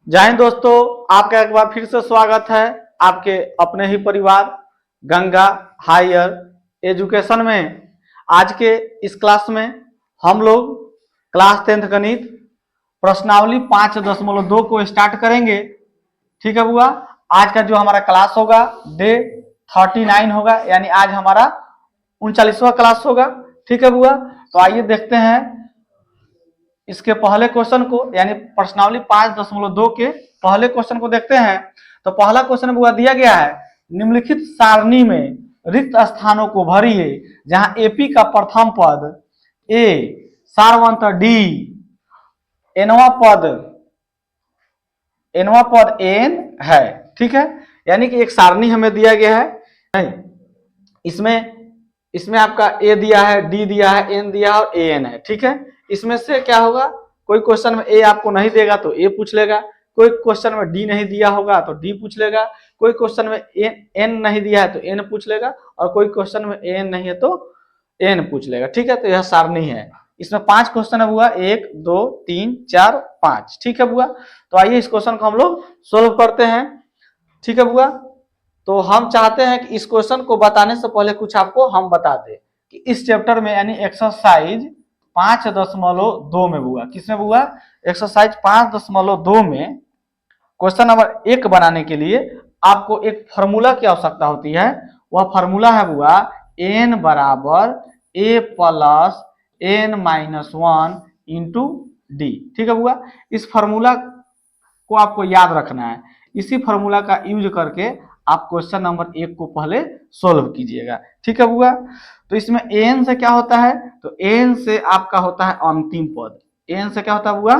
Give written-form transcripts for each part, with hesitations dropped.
जय हिंद दोस्तों, आपका एक बार फिर से स्वागत है आपके अपने ही परिवार गंगा हायर एजुकेशन में। आज के इस क्लास में हम लोग क्लास 10th गणित प्रश्नावली 5.2 को स्टार्ट करेंगे। ठीक है बुआ, आज का जो हमारा क्लास होगा डे 39 होगा, यानी आज हमारा 39वां क्लास होगा। ठीक है बुआ, तो आइए देखते हैं इसके पहले क्वेश्चन को, यानी प्रश्नावली 5.2 के पहले क्वेश्चन को देखते हैं। तो पहला क्वेश्चन बुआ दिया गया है, निम्नलिखित सारणी में रिक्त स्थानों को भरिए जहां एपी का प्रथम पद ए, सारवंत डी, एनवा पद एन है। ठीक है, यानी कि एक सारणी हमें दिया गया है। इसमें आपका ए दिया है, डी दिया है, एन दिया है और ए एन है। ठीक है, इसमें से क्या होगा, कोई क्वेश्चन में ए आपको नहीं देगा तो ए पूछ लेगा, कोई क्वेश्चन में डी नहीं दिया होगा तो डी पूछ लेगा, कोई क्वेश्चन में एन नहीं दिया है तो एन पूछ लेगा, और कोई क्वेश्चन में एन नहीं है तो एन पूछ लेगा। ठीक है, तो यह सारणी है। इसमें 5 क्वेश्चन है बुआ, 1 2 3 4 5। ठीक है बुआ, तो आइए इस क्वेश्चन को हम लोग सोल्व करते हैं। ठीक है बुआ, तो हम चाहते हैं कि इस क्वेश्चन को बताने से पहले कुछ आपको हम बता दें कि इस चैप्टर में यानी एक्सरसाइज 5.2 में बुआ, किसमें बुआ, एक्सरसाइज 5.2 में क्वेश्चन नंबर 1 बनाने के लिए आपको एक फार्मूला की आवश्यकता होती है। वह फार्मूला है बुआ n बराबर a plus n minus 1 into D. ठीक है बुआ, इस फार्मूला को आपको याद रखना है। इसी फार्मूला का यूज करके आप क्वेश्चन नंबर 1 को पहले सोल्व कीजिएगा। ठीक है बुआ, तो इसमें एन से क्या होता है, तो एन से आपका होता है अंतिम पद। एन से क्या होता है बुआ,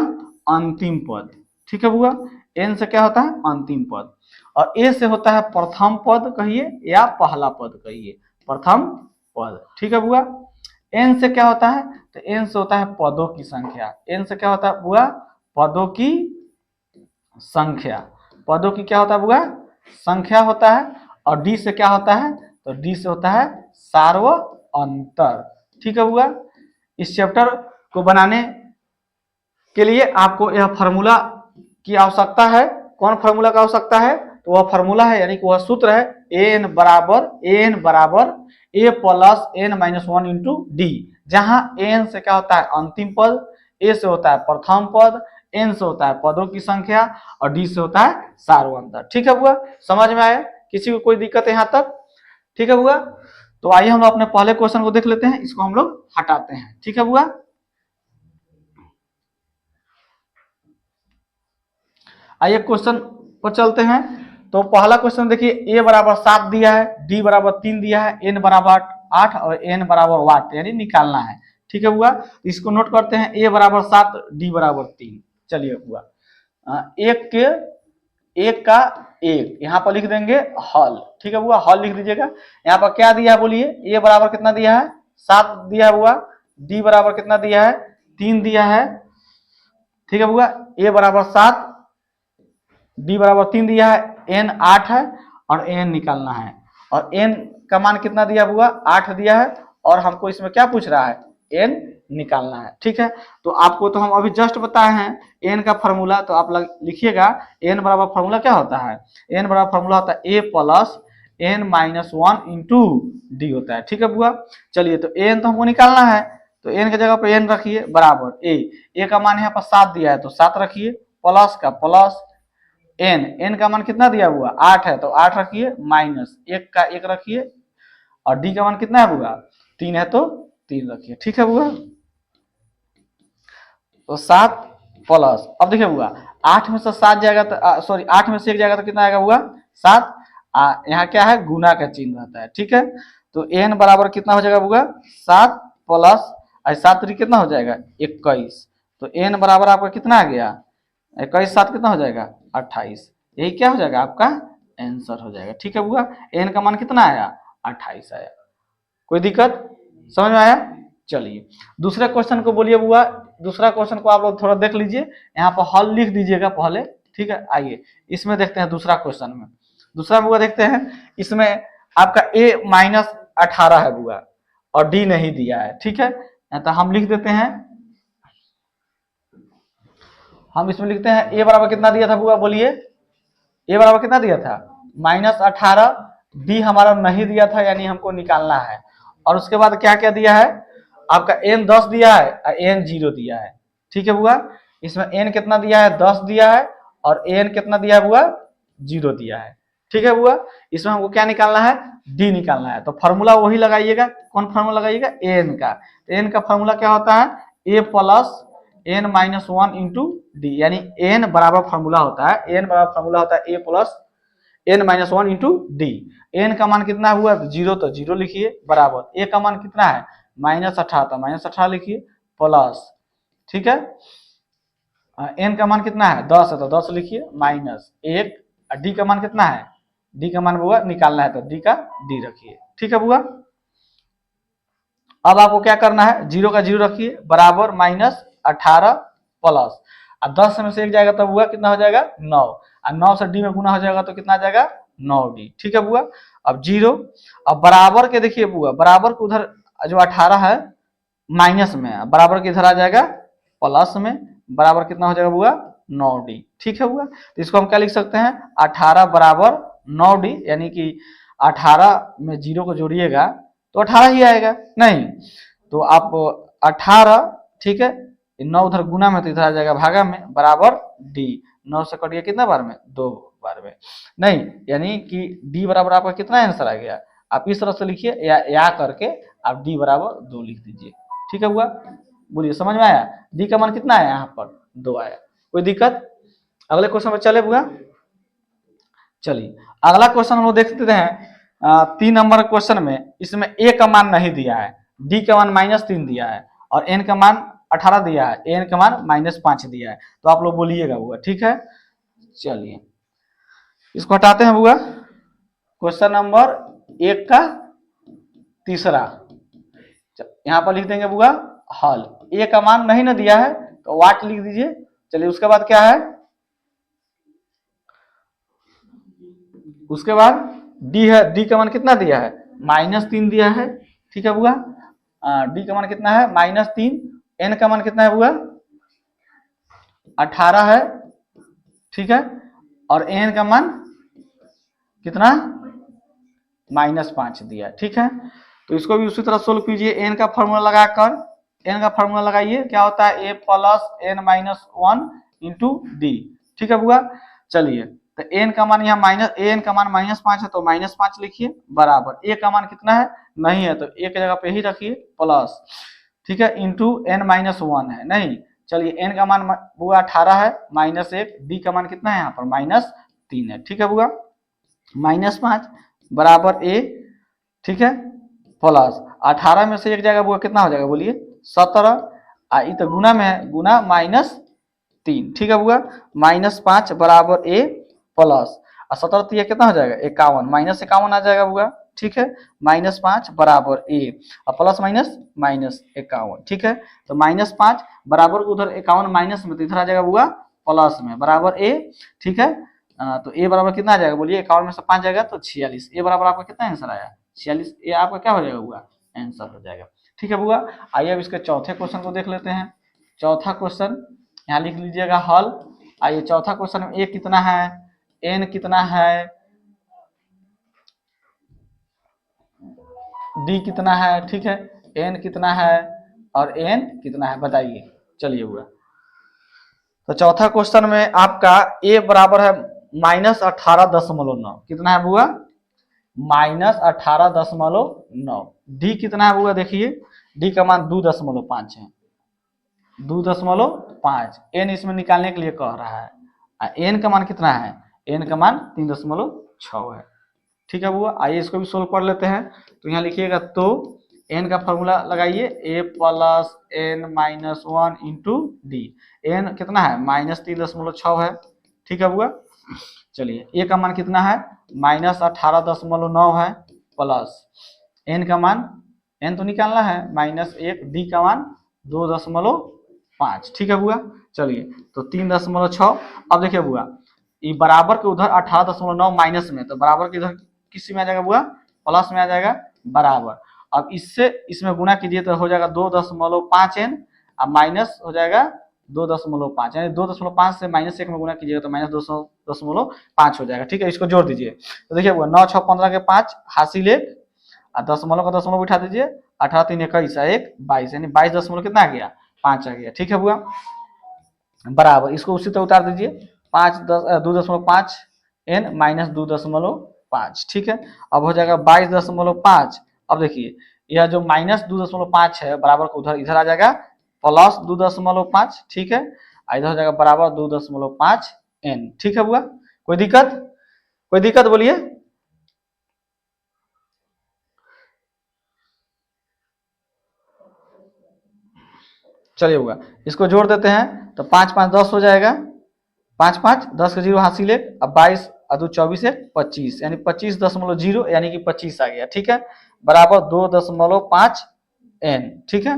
अंतिम पद। ठीक है बुआ, एन से क्या होता है, अंतिम पद। और ए से होता है प्रथम पद कहिए या पहला पद कहिए, प्रथम पद। ठीक है बुआ, एन से क्या होता है, तो एन से होता है पदों की संख्या। एन से क्या होता है बुआ, पदों की संख्या। पदों की क्या होता है बुआ, संख्या होता है। और डी से क्या होता है, तो डी से होता है सार्वअंतर। ठीक है बुआ, इस चैप्टर को बनाने के लिए आपको यह फार्मूला की आवश्यकता है। कौन फार्मूला का आवश्यकता है, तो वह फार्मूला है, यानी कि वह सूत्र है एन बराबर A plus N minus 1 into D, जहां एन से क्या होता है अंतिम पद, ए से होता है प्रथम पद, एन से होता है पदों की संख्या और डी से होता है सार्वअंतर। ठीक है बुआ, समझ में आया, किसी को कोई दिक्कत है यहाँ तक। ठीक है बुआ, तो आइए हम अपने पहले क्वेश्चन को देख लेते हैं, इसको हम लोग हटाते हैं। ठीक है बुआ, आइए क्वेश्चन पर चलते हैं। तो पहला क्वेश्चन देखिए, ए बराबर 7 दिया है, डी बराबर 3 दिया है, एन बराबर 8 और एन बराबर वाट, यानी निकालना है। ठीक है बुआ, इसको नोट करते हैं, ए बराबर 7 डी बराबर 3। चलिए बुआ, एक का एक यहाँ पर लिख देंगे हल। ठीक है बुआ, हल लिख दीजिएगा। यहाँ पर क्या दिया है बोलिए, ए बराबर कितना दिया है, 7 दिया है बुआ, डी बराबर कितना दिया है, 3 दिया है। ठीक है बुआ, ए बराबर 7, डी बराबर 3 दिया है, एन 8 है और एन निकालना है। और एन का मान कितना दिया बुआ, 8 दिया है, और हमको इसमें क्या पूछ रहा है, एन निकालना है। ठीक है, तो आपको तो हम अभी जस्ट बताए हैं एन का फार्मूला, तो आप लिखिएगा एन बराबर फार्मूला क्या होता है, एन बराबर फार्मूला होता है A plus N minus 1 into D होता है। ठीक है बुआ, चलिए तो एन तो हमको निकालना है, तो एन की जगह पर एन रखिए बराबर ए का मान यहाँ पर 7 दिया है तो 7 रखिए, प्लस का प्लस एन का मान कितना दिया हुआ 8 है तो 8 रखिए, माइनस 1 का 1 रखिए, और डी का मान कितना है बुआ 3 है तो 3 रखिए। ठीक है बुआ, तो 7 प्लस, अब देखिए बुआ 8 में से 7 जाएगा तो सॉरी 8 में से 1 जाएगा तो कितना आएगा बुआ 7। यहाँ क्या है, गुना का चिन्ह रहता है। ठीक है, तो एन बराबर कितना हो जाएगा बुआ 7 प्लस 7 कितना हो जाएगा 21, तो एन बराबर आपका कितना आ गया 21, 7 कितना हो जाएगा 28। यही क्या हो जाएगा आपका आंसर हो जाएगा। ठीक है बुआ, एन का मान कितना आया 28 आया। कोई दिक्कत, समझ में आया। चलिए दूसरे क्वेश्चन को बोलिए बुआ, दूसरा क्वेश्चन को आप लोग थोड़ा देख लीजिए, यहाँ पर हल लिख दीजिएगा पहले। ठीक है, आइए इसमें देखते हैं दूसरा क्वेश्चन में। दूसरा बुआ देखते हैं, इसमें आपका ए माइनस 18 है बुआ और डी नहीं दिया है। ठीक है, तो हम लिख देते हैं हम इसमें लिखते हैं ए बराबर कितना दिया था बुआ, बोलिए ए बराबर कितना दिया था -18, बी हमारा नहीं दिया था यानी हमको निकालना है। और उसके बाद क्या क्या दिया है आपका, एन 10 दिया है और एन 0 दिया है। ठीक है बुआ, इसमें एन कितना दिया है 10 दिया है और एन कितना दिया है बुआ 0 दिया है। ठीक है बुआ, इसमें हमको क्या निकालना है, डी निकालना है। तो फॉर्मूला वही लगाइएगा, कौन फॉर्मूला लगाइएगा, एन का। तो एन का फॉर्मूला क्या होता है, A plus N minus 1 into D, यानी एन बराबर फॉर्मूला होता है, एन बराबर फॉर्मूला होता है A plus N minus 1 into D. N का मान कितना हुआ 0, तो 0 लिखिए, बराबर ए का मान कितना है -18, तो -18 लिखिए, प्लस, ठीक है, एन का मान कितना है 10 है तो 10 लिखिए, -1, डी का मान कितना है, डी का मान बुआ निकालना है तो डी का डी रखिए। ठीक है बुआ, अब आपको क्या करना है, 0 का 0 रखिए, बराबर -18 प्लस, और 10 में से 1 जाएगा तो बुआ कितना हो जाएगा 9, और 9 से डी में गुना हो जाएगा तो कितना आ जाएगा 9d। ठीक है बुआ, अब 0, अब बराबर के देखिए बुआ, बराबर को उधर जो 18 है माइनस में, बराबर के इधर आ जाएगा प्लस में, बराबर कितना हो जाएगा बुआ 9d। ठीक है बुआ, तो इसको हम क्या लिख सकते हैं, 18 बराबर 9d, यानी कि 18 में 0 को जोड़िएगा तो 18 ही आएगा, नहीं तो आप 18, ठीक है, 9 उधर गुना में तो इधर आ जाएगा भागा में, बराबर डी, 9 से कटिए कितना बार में 2 बार में, नहीं यानी कि डी बराबर आपका कितना आंसर आ गया, आप इस तरह से लिखिए या करके आप डी बराबर 2 लिख दीजिए। ठीक है बुआ, बोलिए समझ में आया, डी का मान कितना आया यहाँ पर 2 आया, कोई दिक्कत। अगले क्वेश्चन में चले बुआ, चलिए अगला क्वेश्चन हम लोग देखते हैं 3 नंबर क्वेश्चन में, इसमें ए का मान नहीं दिया है, डी का मान -3 दिया है और एन का मान 18 दिया है, एन का मान -5 दिया है, तो आप लोग बोलिएगा बुआ। ठीक है, चलिए इसको हटाते हैं बुआ, क्वेश्चन नंबर 1 का तीसरा यहां पर लिख देंगे बुआ हल, ए का मान नहीं ना दिया है तो वाट लिख दीजिए। चलिए उसके बाद क्या है, उसके बाद डी है, डी का मान कितना दिया है -3 दिया है। ठीक है बुआ, डी का मान कितना है -3, एन का मान कितना है बुआ 18 है, ठीक है, और एन का मान कितना -5 दिया। ठीक है, तो इसको भी उसी तरह सोल्व कीजिए, एन का फॉर्मूला लगाकर, एन का फॉर्मूला लगाइए, क्या होता है A plus N minus 1 into D. ठीक है बुआ, चलिए तो एन का मान यहाँ एन का मान -5 है तो -5 लिखिए, बराबर ए का मान कितना है नहीं है तो ए की जगह पे ही रखिए प्लस, ठीक है, इंटू एन माइनस 1 है नहीं, चलिए एन का मान बुआ 18 है, -1, डी का मान कितना है यहाँ पर -3 है। ठीक है बुआ, -5 बराबर ए, ठीक है, प्लस 18 में से 1 जाएगा बुआ कितना हो जाएगा बोलिए 17, ये तो गुना में है, गुना -3। ठीक है बुआ, -5 बराबर ए प्लस, और 17 कितना हो जाएगा 51, -51 आ जाएगा बुआ। ठीक है, -5 बराबर ए और प्लस माइनस -51। ठीक है, तो -5 बराबर उधर 51 माइनस में तो इधर आ जाएगा बुआ प्लस में, बराबर ए। ठीक है, तो ए बराबर कितना आ जाएगा बोलिए, 51 में से 5 जाएगा तो 46, ए बराबर आपका कितना आंसर आया 46, ये आपका क्या हो जाएगा बुआ आंसर हो जाएगा। ठीक है बुआ, आइए अब इसके चौथे क्वेश्चन को देख लेते हैं। चौथा क्वेश्चन यहाँ लिख लीजिएगा हल। आइए चौथा क्वेश्चन में ए कितना है, एन कितना है, डी कितना है, ठीक है, एन कितना है और एन कितना है बताइए। चलिए बुआ, तो चौथा क्वेश्चन में आपका ए बराबर है -18.9, कितना है बुआ -18.9, डी कितना है बुआ देखिए, डी का मान 2.5 है, 2.5, एन इसमें निकालने के लिए कह रहा है, एन का मान कितना है, एन का मान 3.6 है। ठीक है बुआ, आइए इसको भी सोल्व कर लेते हैं। तो यहाँ लिखिएगा, तो एन का फॉर्मूला लगाइए, A plus N minus 1 into D, N कितना है -3.6 है। ठीक है बुआ, चलिए ए का मान कितना है -18.9 है, प्लस एन का मान, एन तो निकालना है -1, डी का मान 2.5। ठीक है बुआ, चलिए तो 3.6। अब देखिए बुआ, ये बराबर के उधर 18.9 माइनस में, तो बराबर के इधर किस में आ जाएगा बुआ प्लस में आ जाएगा, बराबर। अब इससे इसमें गुना कीजिए तो हो जाएगा 2.5 एन, अब माइनस हो जाएगा 2.5, यानी 2.5 से -1 में गुना कीजिएगा तो -2.5 हो जाएगा। ठीक है, इसको जोड़ दीजिए तो देखिए 9 6 15 के 5 हासिल 1 और दशमलव का दशमलव बिठा दीजिए, 18 3 21 1 22, यानी 22 दशमलव कितना आ गया 5 आ गया। ठीक है बुआ, बराबर इसको उसी तरह उतार दीजिए 2.5 n माइनस 2.5। ठीक है, अब हो जाएगा 22.5। अब देखिए यह जो -2.5 है बराबर को उधर इधर आ जाएगा +2.5। ठीक है, इधर हो जाएगा बराबर 2.5 n। ठीक है बुआ, कोई दिक्कत, कोई दिक्कत बोलिए। चलिए बुआ इसको जोड़ देते हैं तो 5 5 10 हो जाएगा, 5 5 10 के 0 हासिल 1, अब 22 और 2 24 1 25, यानी 25.0 यानी कि 25 आ गया। ठीक है, बराबर 2.5 n। ठीक है,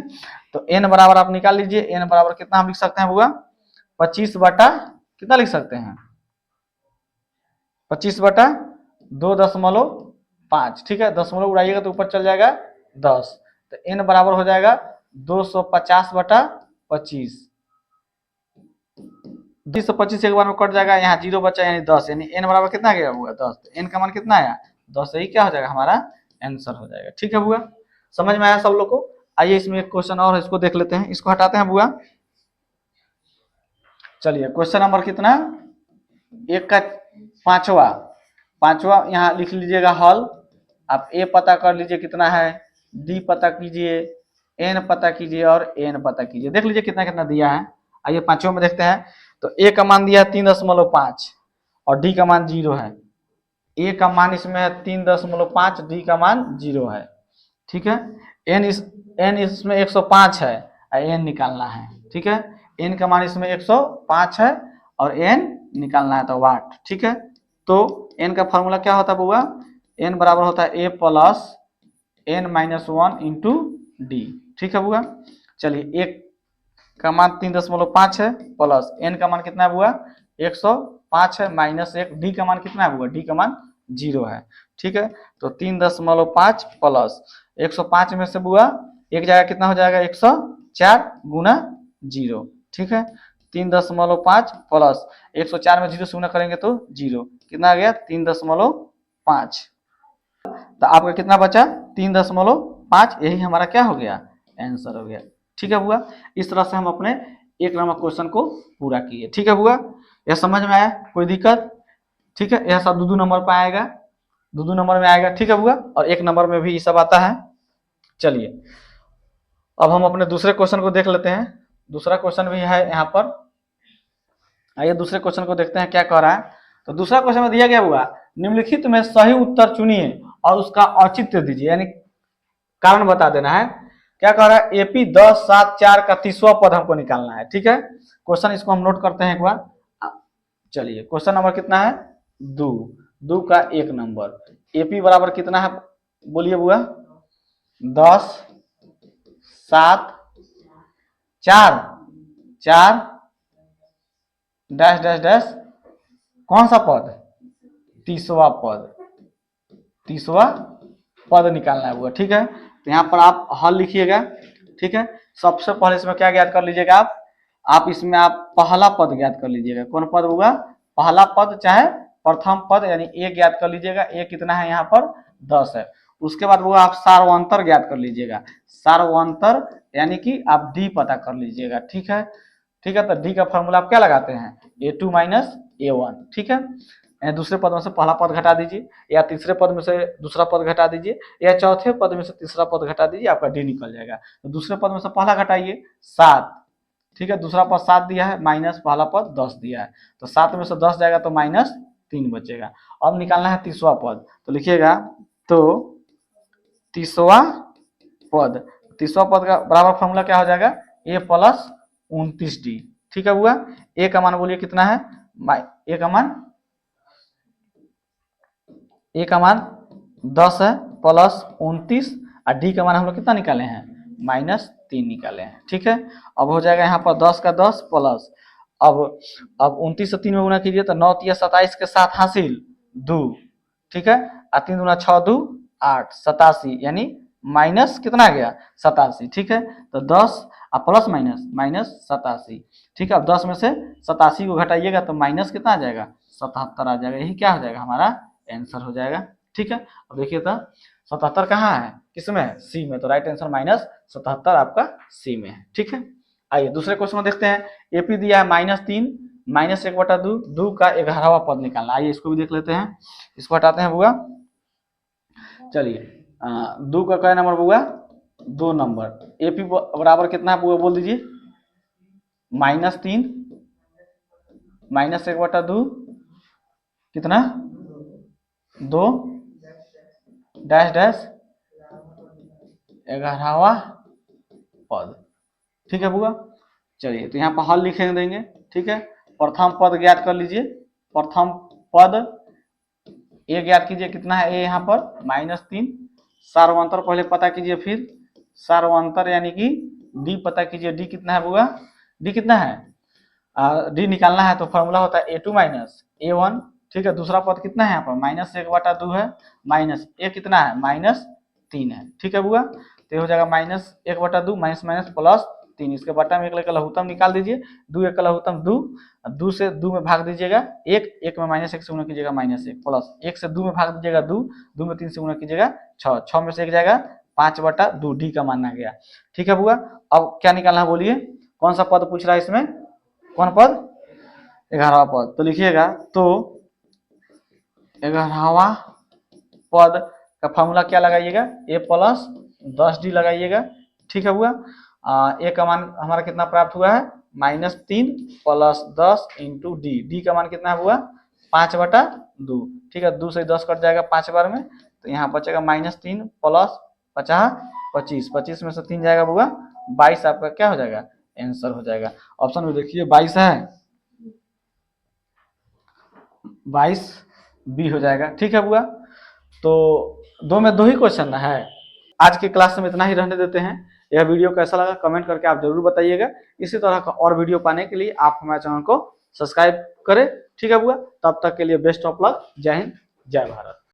तो n बराबर आप निकाल लीजिए, n बराबर कितना हम लिख सकते हैं बुआ 25 बटा कितना लिख सकते हैं 25 बटा 2.5। ठीक है, दशमलव उड़ाइएगा तो ऊपर चल जाएगा 10, तो n बराबर हो जाएगा 250 बटा 25। 20 से 25 एक बार में कट जाएगा, यहाँ 0 बचा यानी 10, यानी n बराबर कितना आ गया हुआ 10, तो n का मान कितना आया 10, यही क्या हो जाएगा हमारा आंसर हो जाएगा। ठीक है बुआ, समझ में आया सब लोग को। आइए इसमें एक क्वेश्चन और है, इसको देख लेते हैं, इसको हटाते हैं बुआ। चलिए क्वेश्चन नंबर कितना 1 का पांचवा यहाँ लिख लीजिएगा हल। आप a पता कर लीजिए कितना है, d पता कीजिए, n पता कीजिए और n पता कीजिए, देख लीजिए कितना कितना दिया है। आइए पांचों में देखते हैं, तो a का मान दिया 3.5 और d का मान 0 है। a का मान इसमें है 3.5, d का मान 0 है। ठीक है, n इसमें 105 है और n निकालना है। ठीक है, n का मान इसमें 105 है और n निकालना है तो वाट। ठीक है, तो n का फॉर्मूला क्या होता है बुआ, n बराबर होता है a plus n-1 into D. ठीक है बुआ, चलिए 1 का मान 3.5 है प्लस n का मान कितना है बुआ 105 है माइनस 1, डी का मान कितना है बुआ, डी का मान 0 है। ठीक है, तो 3.5 प्लस 105 में से बुआ एक जगह कितना हो जाएगा 104 गुना 0। ठीक है, 3.5 प्लस 104 में 0 से गुना करेंगे तो 0, कितना आ गया 3.5, तो आपका कितना बचा 3.5, यही हमारा क्या हो गया आंसर हो गया। ठीक है बुआ, इस तरह से हम अपने 1 नंबर क्वेश्चन को पूरा किए। ठीक है बुआ, यह समझ में आया, कोई दिक्कत। ठीक है, यह सब 2 नंबर पे आएगा, 2 नंबर में आएगा। ठीक है बुआ, और 1 नंबर में भी ये सब आता है। चलिए अब हम अपने दूसरे क्वेश्चन को देख लेते हैं, दूसरा क्वेश्चन भी है यहाँ पर। आइए दूसरे क्वेश्चन को देखते हैं क्या कह रहा है। तो दूसरा क्वेश्चन में दिया गया हुआ निम्नलिखित में सही उत्तर चुनिए और उसका औचित्य दीजिए, यानी कारण बता देना है। क्या कह रहा है, एपी 10 7 4 का 30वां पद हमको निकालना है। ठीक है, क्वेश्चन इसको हम नोट करते हैं एक बार। चलिए क्वेश्चन नंबर कितना है 2 का 1 नंबर, एपी बराबर कितना है बोलिए बुआ 10 7 4 डैश डैश डैश, कौन सा पद 30वां पद निकालना है वो। ठीक है, तो यहाँ पर आप हल लिखिएगा। ठीक है, सबसे पहले इसमें क्या ज्ञात कर लीजिएगा आप इसमें आप पहला पद ज्ञात कर लीजिएगा। कौन पद होगा पहला पद चाहे प्रथम पद, यानी ए ज्ञात कर लीजिएगा। ए कितना है यहाँ पर 10 है। उसके बाद वो आप सार्वंतर ज्ञात कर लीजिएगा, सार्वंतर यानी कि आप डी पता कर लीजिएगा। ठीक है, ठीक है, तो डी का फॉर्मूला आप क्या लगाते हैं a2 माइनस a1। ठीक है, दूसरे पद में से पहला पद घटा दीजिए, या तीसरे पद में से दूसरा पद घटा दीजिए, या चौथे पद में से तीसरा पद घटा दीजिए, आपका डी निकल जाएगा। तो दूसरे पद में से पहला घटाइए 7। ठीक है, दूसरा पद 7 दिया है माइनस पहला पद 10 दिया है, तो 7 में से 10 जाएगा तो -3 बचेगा। अब निकालना है 30वां पद, तो लिखिएगा तो 30वां पद का बराबर फॉर्मूला क्या हो जाएगा a प्लस 29d। ठीक है हुआ, ए का मान बोलिए कितना है, ए का मान 10 है प्लस 29, और डी का मान हम लोग कितना निकाले हैं -3 निकाले हैं। ठीक है, अब हो जाएगा यहाँ पर 10 का 10 प्लस, अब 29 से 3 में गुना कीजिए तो 9 या 27 के साथ हासिल 2। ठीक है, 3 गुना 6 2 8 87, यानी माइनस कितना आ गया 87। ठीक है, तो 10 अब प्लस माइनस माइनस 87, ठीक है। अब 10 में से 87 को घटाइएगा तो माइनस कितना आ जाएगा, 77 आ जाएगा। यही क्या हो जाएगा, हमारा आंसर हो जाएगा, ठीक है। अब देखिए तो 77 कहाँ है, किसमें, सी में, तो राइट आंसर माइनस 77 आपका सी में है, ठीक है। आइए दूसरे क्वेश्चन में देखते हैं। एपी दिया है -3 -1/2, 2 का 11वां पद निकालना। आइए इसको भी देख लेते हैं, इसको हटाते हैं बुआ। चलिए 2 का क्या नंबर बुआ, 2 नंबर। एपी बराबर कितना है बुआ, बोल दीजिए। -3 -1/2 कितना, 2 डैश डैश 11वां पद, ठीक है बुआ। चलिए तो यहाँ पर हल लिखे देंगे, ठीक है। प्रथम पद ज्ञात कर लीजिए। प्रथम पद ए ज्ञात कीजिए, कितना है ए यहाँ पर -3। सार्वंतर पहले पता कीजिए, फिर सार्वंतर यानी कि डी पता कीजिए। डी कितना है बुआ, डी कितना है, डी निकालना है तो फॉर्मूला होता है A2 माइनस A1, ठीक है। दूसरा पद कितना है यहाँ पर -1/2 है, माइनस ए कितना है -3 है, ठीक है बुआ। तो हो जाएगा -1/2 माइनस माइनस प्लस 3, इसके बटा में एक लेकर लघुत्तम निकाल दीजिए। 2 एक का लघुत्तम 2, 2 से 2 में भाग दीजिएगा 1, 1 में -1 से गुणा कीजिएगा -1, प्लस 1 से 2 में भाग दीजिएगा 2, 2 में 3 से गुणा कीजिएगा 6, 6 में से 1 जाएगा 5/2, डी का मानना गया, ठीक है बुआ। अब क्या निकालना है बोलिए, कौन सा पद पूछ रहा है इसमें, कौन पद, 11वां पद। तो लिखिएगा, तो 11वां पद का फॉर्मूला क्या लगाइएगा, ए प्लस 10d लगाइएगा, ठीक है बुआ। ए का मान हमारा कितना प्राप्त हुआ है, -3 प्लस 10 इंटू डी, डी का मान कितना है बुआ 5/2, ठीक है। 2 से 10 कट जाएगा 5 बार में, तो यहाँ बचेगा -3 प्लस 50 25, 25 में से 3 जाएगा बुआ 22, आपका क्या हो जाएगा, आंसर हो जाएगा। ऑप्शन में देखिए 22 है, 22 बी हो जाएगा, ठीक है बुआ। तो 2 में 2 ही क्वेश्चन है। आज की क्लास में इतना ही रहने देते हैं। यह वीडियो कैसा लगा कमेंट करके आप जरूर बताइएगा। इसी तरह का और वीडियो पाने के लिए आप हमारे चैनल को सब्सक्राइब करें, ठीक है बुआ। तब तक के लिए बेस्ट ऑफ लक, जय हिंद, जय भारत।